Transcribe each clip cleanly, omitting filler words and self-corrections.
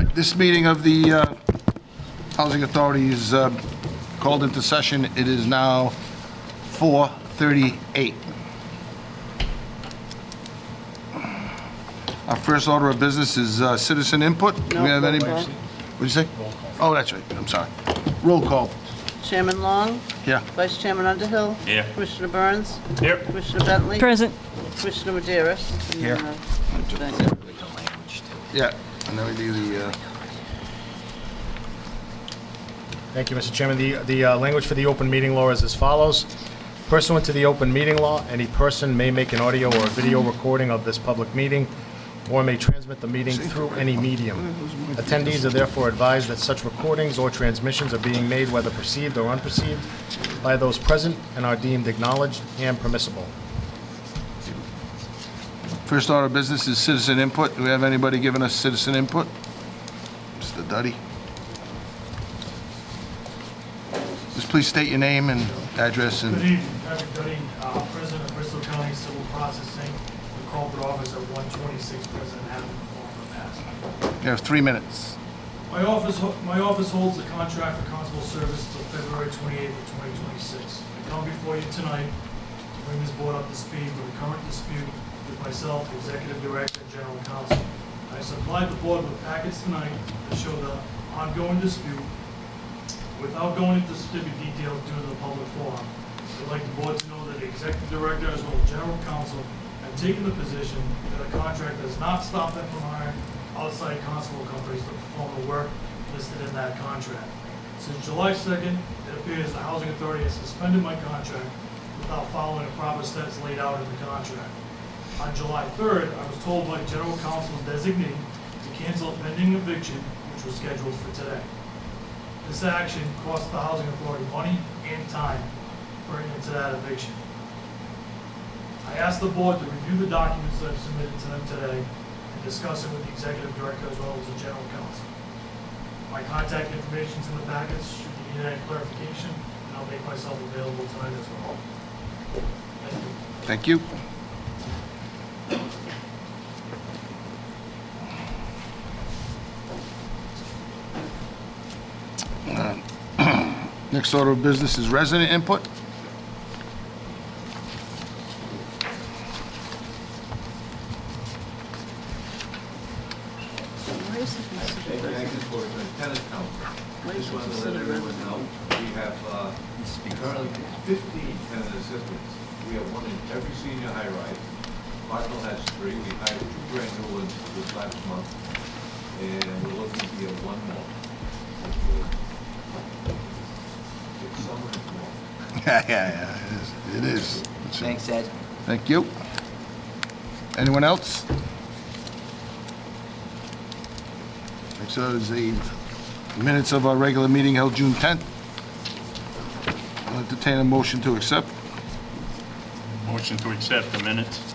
right, this meeting of the Housing Authority is called into session. It is now 4:38. Our first order of business is citizen input. Do we have any? roll call. What'd you say? Oh, that's right, I'm sorry. Roll call. Chairman Long, Yeah. Vice Chairman Underhill. Here. Commissioner Burns, Here. Commissioner Bentley. Present. Commissioner Maderas. And then, thank you. Yeah, and then we do the, Thank you, Mr. Chairman. The language for the open meeting law is as follows. Pursuant to the open meeting law, any person may make an audio or video recording of this public meeting or may transmit the meeting through any medium. Attendees are therefore advised that such recordings or transmissions are being made, whether perceived or unperceived, by those present and are deemed acknowledged and permissible. first order of business is citizen input. Do we have anybody giving us citizen input? Mr. Duddy? Just please state your name and address Good and, evening, Patrick Duddy, President of Bristol County Civil Processing, the corporate office at 126 President Avenue, Falmouth, Mass. you have 3 minutes. My office holds the contract for constable service until February 28th of 2026. I come before you tonight to bring this board up to speed with a current dispute with myself, Executive Director, and General Counsel. I supplied the board with packets tonight that show the ongoing dispute. Without going into specific details due to the public forum, I'd like the board to know that the Executive Director as well as General Counsel have taken the position that a contract does not stop them from hiring outside constable companies to perform the work listed in that contract. Since July 2nd, it appears the Housing Authority has suspended my contract without following the proper steps laid out in the contract. On July 3rd, I was told by General Counsel's designee to cancel a pending eviction, which was scheduled for today. This action cost the Housing Authority money and time pertinent to that eviction. I asked the board to review the documents that I've submitted to them today and discuss it with the Executive Director as well as the General Counsel. My contact information is in the packets, should you need any clarification, and I'll make myself available tonight as well. Thank you. Thank you. Next order of business is resident input. Why is it considered Thank resident? you for the tenant council. Why is Just it wanted to let considered everyone resident? know, we have currently 15 tenant assistants. We have one in every senior high-rise. Bartle has 3. We hired 2 brand new ones this last month, and we're looking to get 1 more. Hopefully. It's summer and fall. Yeah, it is. Thanks, Ed. Thank you. Anyone else? Next order is the minutes of our regular meeting held June 10th. I'll entertain a motion to accept. Motion to accept the minutes.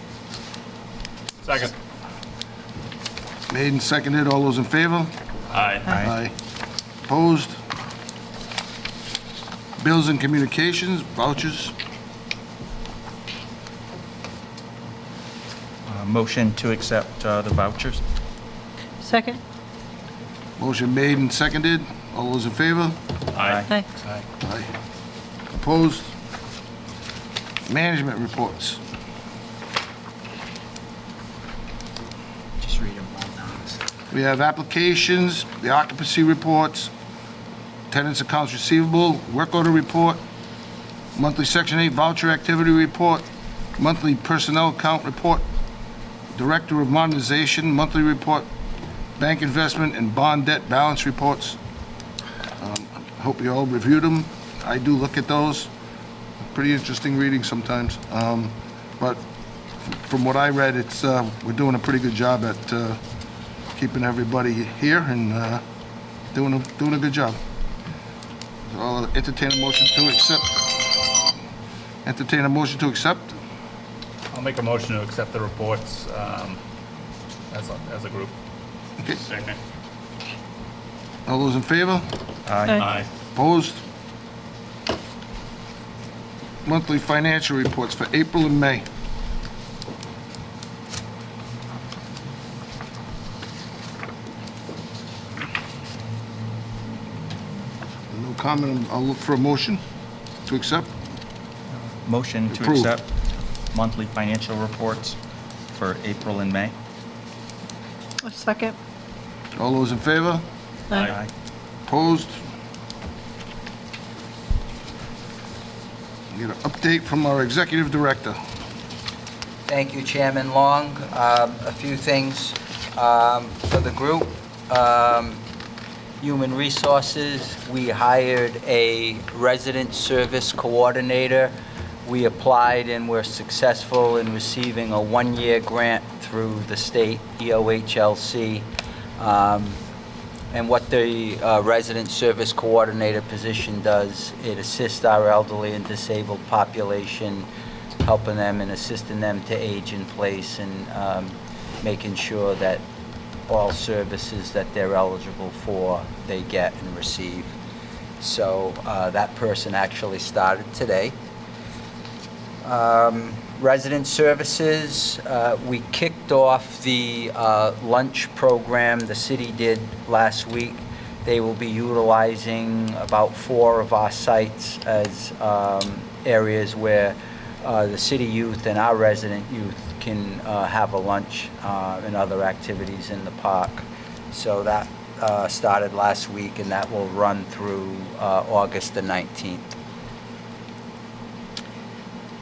Second. Made and seconded. All those in favor? Aye. Aye. Opposed? Bills and communications, vouchers. Motion to accept the vouchers. Second. Motion made and seconded. All those in favor? Aye. Aye. Aye. Opposed? Management reports. Just read them all down. We have applications, the occupancy reports, tenants accounts receivable, work order report, monthly Section 8 voucher activity report, monthly personnel account report, Director of Modernization monthly report, bank investment and bond debt balance reports. I hope you all reviewed them. I do look at those. Pretty interesting reading sometimes. But from what I read, it's we're doing a pretty good job at keeping everybody here and doing a good job. So I'll entertain a motion to accept. Entertain a motion to accept. I'll make a motion to accept the reports as a group. Okay. Second. All those in favor? Aye. Aye. Opposed? Monthly financial reports for April and May. comment. I'll look for a motion to accept. Motion to Approve. accept monthly financial reports for April and May. A second. All those in favor? Aye. Opposed? Get an update from our executive director. Thank you, Chairman Long. A few things for the group. Human Resources, we hired a resident service coordinator. We applied and were successful in receiving a one-year grant through the state EOHLC. And what the resident service coordinator position does, it assists our elderly and disabled population, helping them and assisting them to age in place and making sure that all services that they're eligible for, they get and receive. So that person actually started today. Resident Services, we kicked off the lunch program the city did last week. They will be utilizing about 4 of our sites as areas where the city youth and our resident youth can have a lunch and other activities in the park. So that started last week, and that will run through August the 19th.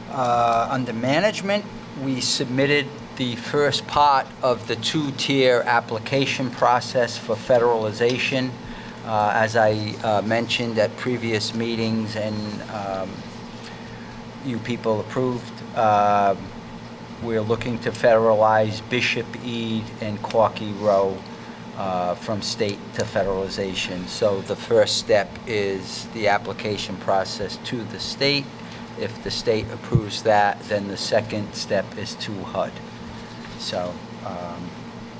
Under management, we submitted the first part of the 2-tier application process for federalization. As I mentioned at previous meetings and you people approved, we're looking to federalize Bishop Eade and Corky Row from state to federalization. So the first step is the application process to the state. If the state approves that, then the second step is to HUD. So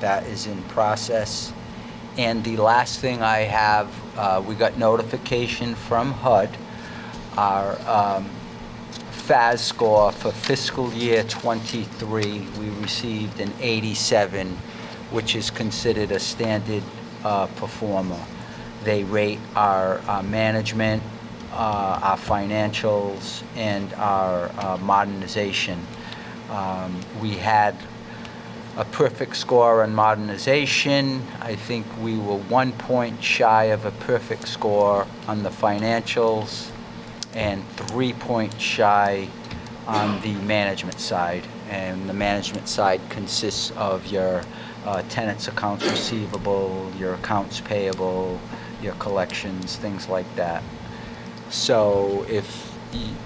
that is in process. And the last thing I have, we got notification from HUD, our FAS score for fiscal year 23, we received an 87, which is considered a standard performer. They rate our management, our financials, and our modernization. We had a perfect score on modernization. I think we were 1 point shy of a perfect score on the financials and 3 points shy on the management side. And the management side consists of your tenants' accounts receivable, your accounts payable, your collections, things like that. So if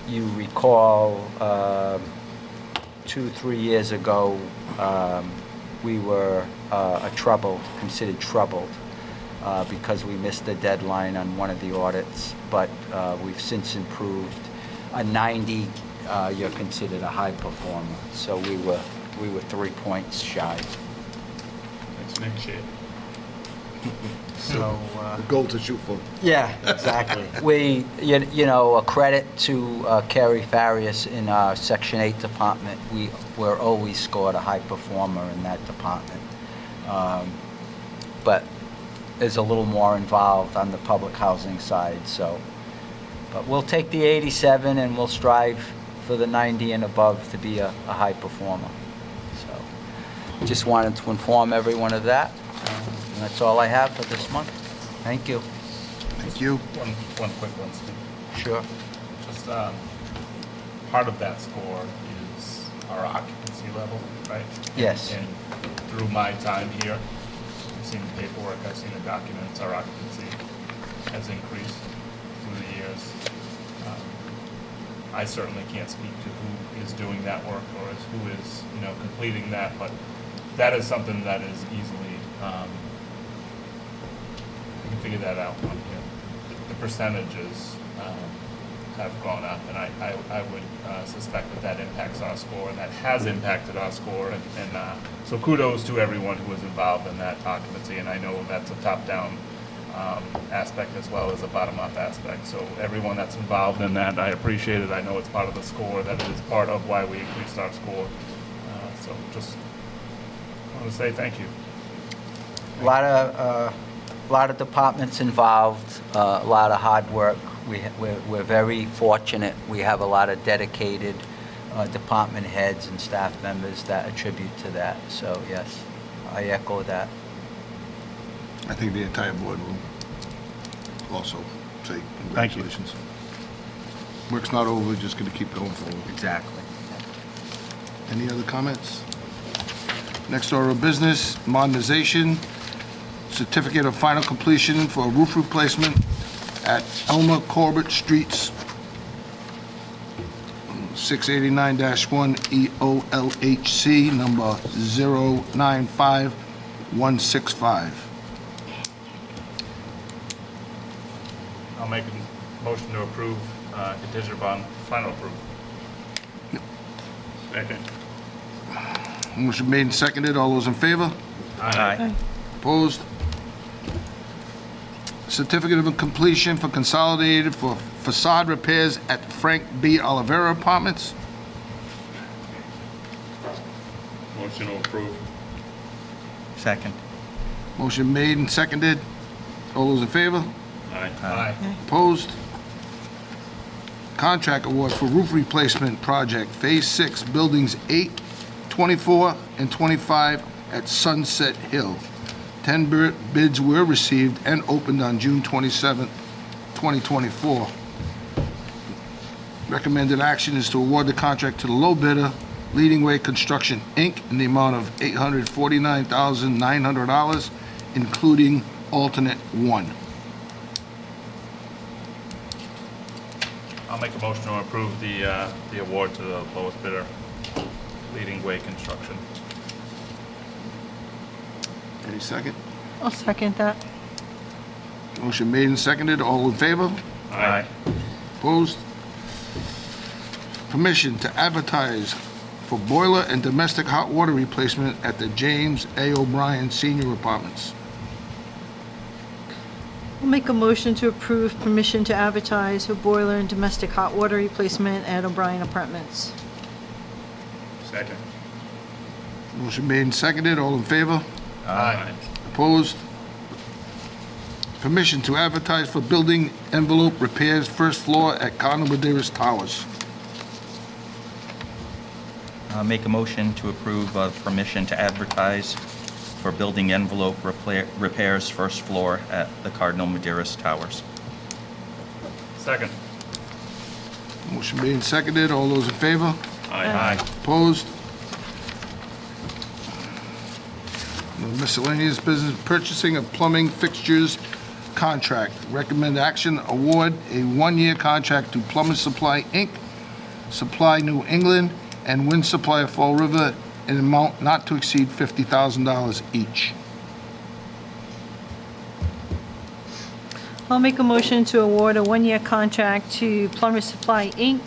you recall, 2-3 years ago, we were considered troubled because we missed the deadline on one of the audits, but we've since improved. A 90, you're considered a high performer. So we were 3 points shy. It's next year. So. The goal to shoot for. Yeah, exactly. We, you know, a credit to Carrie Farias in our Section 8 department. We're always scored a high performer in that department. But there's a little more involved on the public housing side, so. But we'll take the 87 and we'll strive for the 90 and above to be a high performer. So just wanted to inform everyone of that. And that's all I have for this month. Thank you. Thank you. One quick one, Steve. Sure. Just part of that score is our occupancy level, right? Yes. And through my time here, I've seen the paperwork, I've seen the documents, our occupancy has increased through the years. I certainly can't speak to who is doing that work or who is, completing that, but that is something that is easily, we can figure that out on here. The percentages have gone up, and I would suspect that impacts our score, and that has impacted our score, and so kudos to everyone who was involved in that occupancy, and I know that's a top-down aspect as well as a bottom-up aspect. So everyone that's involved in that, I appreciate it. I know it's part of the score. That is part of why we increased our score. So just want to say thank you. A lot of lot of departments involved, a lot of hard work. We're very fortunate. We have a lot of dedicated department heads and staff members that attribute to that. So yes, I echo that. I think the entire board will also say Thank you. congratulations. Work's not over, just gonna keep going forward. Exactly. Any other comments? Next order of business, modernization, certificate of final completion for a roof replacement at Elmer Corbett Streets, 689-1 EOLHC, number 095165. I'll make a motion to approve contingent upon final approval. Second. Motion made and seconded. All those in favor? Aye. Opposed? Certificate of completion for consolidated for facade repairs at Frank B. Olivera Apartments. Motion to approve. Second. Motion made and seconded. All those in favor? Aye. Opposed? Contract award for roof replacement project, Phase 6, Buildings 8, 24, and 25 at Sunset Hill. 10 bids were received and opened on June 27, 2024. Recommended action is to award the contract to the low bidder, Leading Way Construction, Inc., in the amount of $849,900, including alternate 1. I'll make a motion to approve the award to the lowest bidder, Leading Way Construction. Any second? I'll second that. Motion made and seconded. All in favor? Aye. Opposed? Permission to advertise for boiler and domestic hot water replacement at the James A. O'Brien Senior Apartments. I'll make a motion to approve permission to advertise for boiler and domestic hot water replacement at O'Brien Apartments. Second. Motion made and seconded. All in favor? Aye. Opposed? Permission to advertise for building envelope repairs first floor at Cardinal Medeiros Towers. Make a motion to approve permission to advertise for building envelope repairs first floor at the Cardinal Medeiros Towers. Second. Motion made and seconded. All those in favor? Aye. Opposed? No miscellaneous business, purchasing of plumbing fixtures contract. Recommend action, award a one-year contract to Plumber Supply, Inc., Supply New England, and Wind Supply of Fall River in an amount not to exceed $50,000 each. I'll make a motion to award a one-year contract to Plumber Supply, Inc.,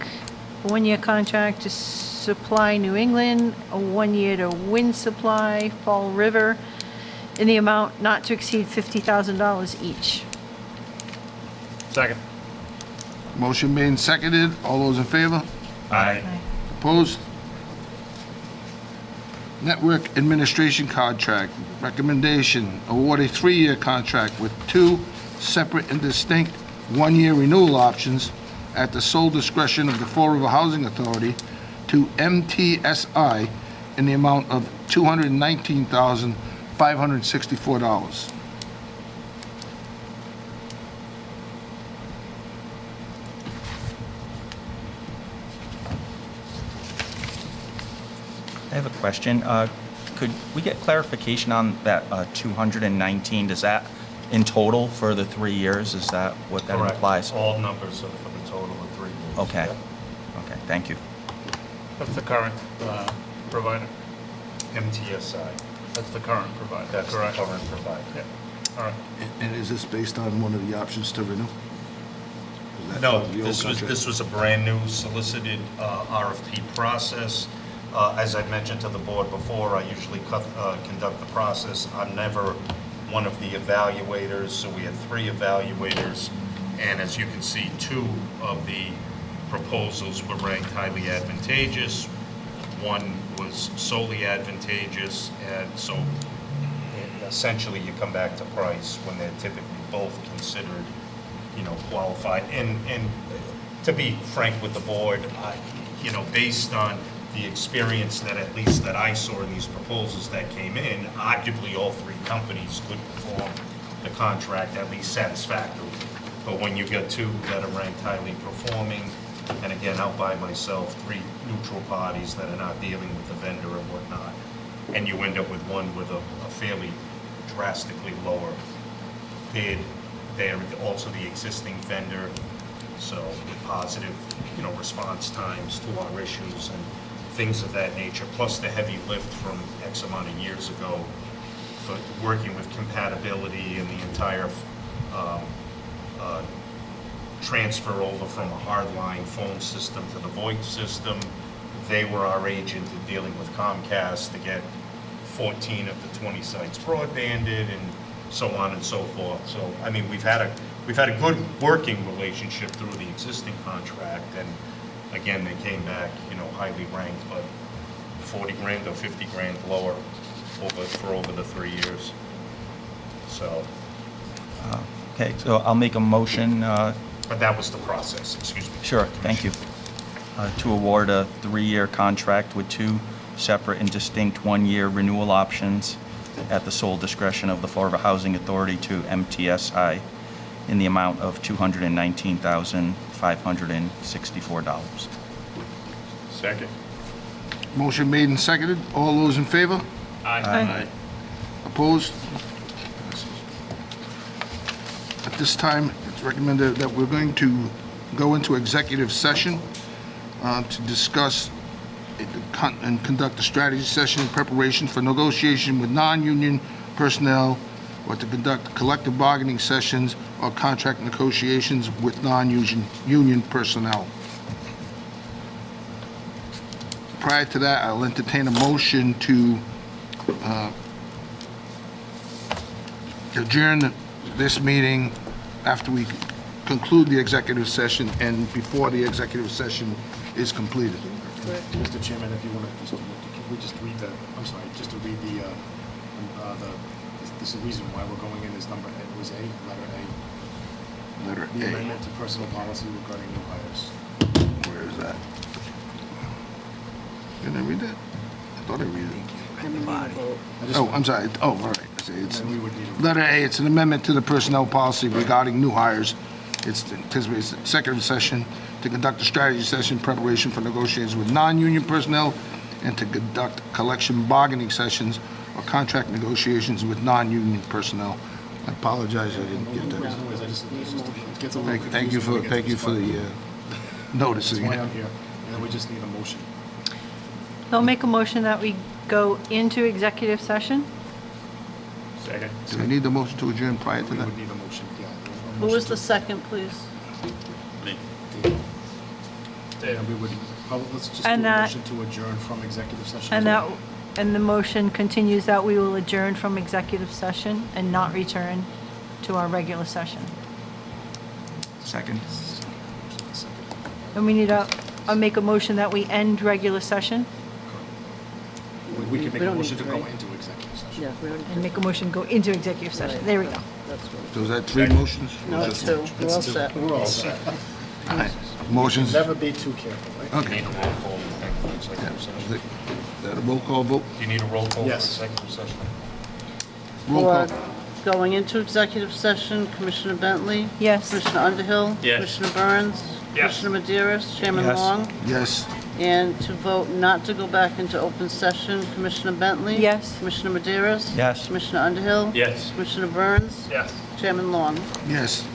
a one-year contract to Supply New England, a one-year to Wind Supply, Fall River, in the amount not to exceed $50,000 each. Second. Motion made and seconded. All those in favor? Aye. Opposed? Network Administration Contract. Recommendation, award a 3-year contract with 2 separate and distinct one-year renewal options at the sole discretion of the Fall River Housing Authority to MTSI in the amount of $219,564. I have a question. Could we get clarification on that 219? Does that in total for the 3 years? Is that what that implies? All numbers are for the total of 3 years. Okay. Okay, thank you. That's the current provider? MTSI. That's the current provider, That's the correct? current provider. Yeah. All right. And is this based on one of the options to renew? Is that No, part of the old this contract? was a brand-new solicited RFP process. As I mentioned to the board before, I usually conduct the process. I'm never one of the evaluators, so we had 3 evaluators. And as you can see, 2 of the proposals were ranked highly advantageous. One was solely advantageous, and so essentially you come back to price when they're typically both considered, qualified. And to be frank with the board, based on the experience that at least that I saw in these proposals that came in, arguably all three companies could perform the contract at least satisfactorily. But when you get two that are ranked highly performing, and again, out by myself, three neutral parties that are not dealing with the vendor and whatnot, and you end up with one with a fairly drastically lower bid, they're also the existing vendor, so with positive, response times to our issues and things of that nature, plus the heavy lift from X amount of years ago for working with compatibility and the entire transfer over from a hardline phone system to the VoIP system. They were our agent in dealing with Comcast to get 14 of the 20 sites broadbanded and so on and so forth. So, I mean, we've had a good working relationship through the existing contract, and again, they came back, highly ranked, but 40 grand or 50 grand lower for over the 3 years. So, Okay, so I'll make a motion, but that was the process, excuse me. sure, thank you, to award a 3-year contract with 2 separate and distinct 1-year renewal options at the sole discretion of the Florida Housing Authority to MTSI in the amount of $219,564. Second. Motion made and seconded. All those in favor? Aye. Opposed? At this time, it's recommended that we're going to go into executive session to discuss and conduct a strategy session in preparation for negotiation with non-union personnel, or to conduct collective bargaining sessions or contract negotiations with non-union personnel. Prior to that, I'll entertain a motion to adjourn this meeting after we conclude the executive session and before the executive session is completed. Mr. Chairman, if you want to just, can we just read just to read this is the reason why we're going in is letter A. Letter The A. amendment to personal policy regarding new hires. Where is that? Didn't I read that? I thought I read it. Oh, I'm sorry. Oh, all right. I see. It's And we would need a letter A, it's an amendment to the personnel policy regarding new hires. It's anticipated executive session to conduct a strategy session in preparation for negotiations with non-union personnel and to conduct collection bargaining sessions or contract negotiations with non-union personnel. I apologize, I didn't get that. Thank you for the noticing. That's why I'm here. And then we just need a motion. I'll make a motion that we go into executive session. Second. Do we need the motion to adjourn prior to We that? would need a motion, yeah. Who was the second, please? And we would, let's just do a And that- motion to adjourn from executive session. And the motion continues that we will adjourn from executive session and not return to our regular session. Second. And we need I'll make a motion that we end regular session We can make We a don't motion need to to, go right? into executive session. Yeah, we already and did. make a motion go into executive session. Right. There we go. That's what. So is that 3 motions? No, it's 2. We're all set. We're all set. All right. Motions? Never be too careful, right? Okay. Need a roll call, thank you, executive Is session. that a roll call vote? Do you need a roll call for Yes. executive session? Roll call. For going into executive session, Commissioner Bentley? Yes. Commissioner Underhill? Yes. Commissioner Burns? Yes. Commissioner Maderas? Chairman Yes. Long? Yes. And to vote not to go back into open session, Commissioner Bentley? Yes. Commissioner Maderas? Yes. Commissioner Underhill? Yes. Commissioner Burns? Yes. Chairman Long? Yes.